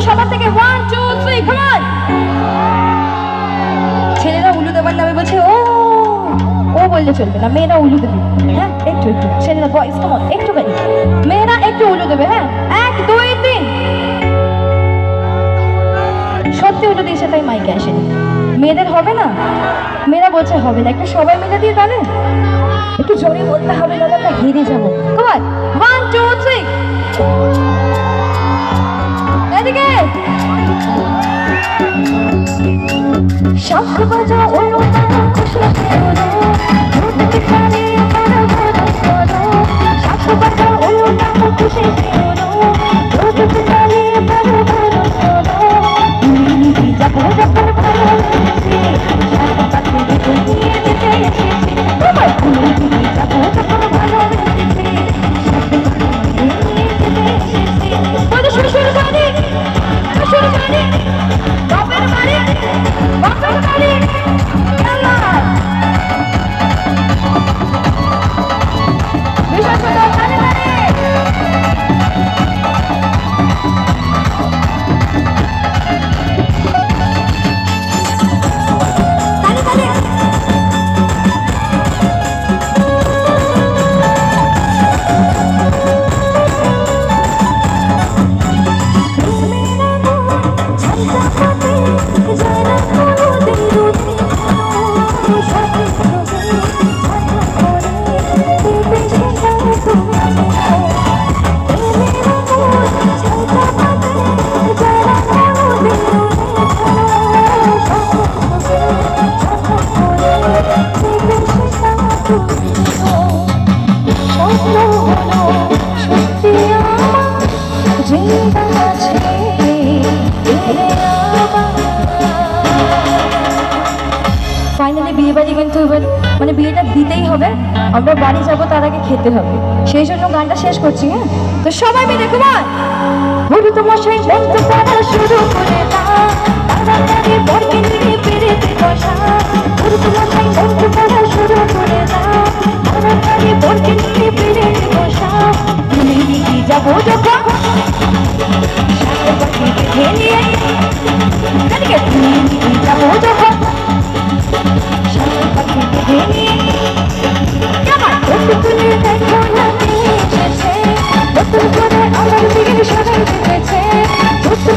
সবার থেকে 1 2 3 come on ছেলেরা উলু দেবার নামে বলছে ও বললে চলবে না, মেয়েরা উলু দেবে। হ্যাঁ একটু ছেলেরা বয়েজ কাম অন একটুখানি, মেয়েরা একটু উলু দেবে। হ্যাঁ 1 2 3 সত্যি উলু দিয়েছে তাই মাইকে আসেনি। মেয়েদের হবে না, মেয়েরা বলছে হবে না, একটু সবাই মিলে দিয়ে তাহলে একটু জোরে বলতে হবে না, আমরা হেরে যাবো। come on 1 2 3 এদিকে শঙ্খ বাজা উলু তারা খুশি করো মুক্তি খানে তারা বড় করো শঙ্খ বাজা উলু তারা খুশি করো মুক্তি খানে তারা বড় করো নীতি যাবো যখন ভালো লাগছে সারা পাখি দুনিয়ে যেতে এসেছি তোমার নীতি যাবো যখন ভালো লাগছে সারা পাখি দুনিয়ে যেতে এসেছি বড় শুরু করে বাপের বাড়ি ফাইনালি বিয়ে বাড়ি কিন্তু এবার মানে বিয়েটা দিতেই হবে, আমরা বাড়ি যাবো তার আগে খেতে হবে, সেই জন্য গানটা শেষ করছি। হ্যাঁ তো সবাই মিলে কুমার বড় মশাই মন্ত্র পড়া শুরু করে দাও তাড়াতাড়ি বরকে নিয়ে পেরেতে বসা বড় মশাই মন্ত্র পড়া শুরু করে দাও তাড়াতাড়ি বরকে নিয়ে পেরেতে বসা নিয়ে যাবো যখন সাথে বাকি বেঁধে নিয়ে যাবো যখন সাথে বাকি বেঁধে নিয়ে তুলে দেখো না এসেছে নতুন করে আমার বিয়ের সবাই জিতেছে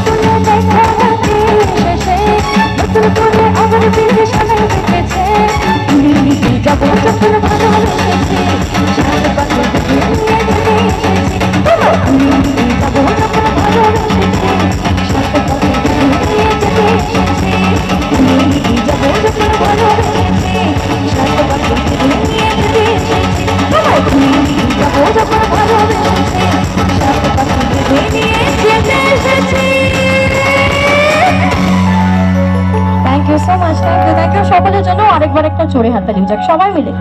তুলে দেখো না এসেছে নতুন করে আমার বিয়ের সবাই জিতেছে নিয়ে যাবো যখন ভালো লেগেছে সাথে বাকি বেঁধে নিয়ে যেতে এসেছি নিয়ে যাবো যখন ভালো লেগেছে সাথে বাকি বেঁধে নিয়ে যেতে এসেছি নিয়ে যাবো যখন ভালো লেগেছে সাথে বাকি বেঁধে নিয়ে যেতে এসেছি thank you so much, thank you সকলের জন্য আরেকবার একটা জোরে হাততালি যাক সবাই মিলে।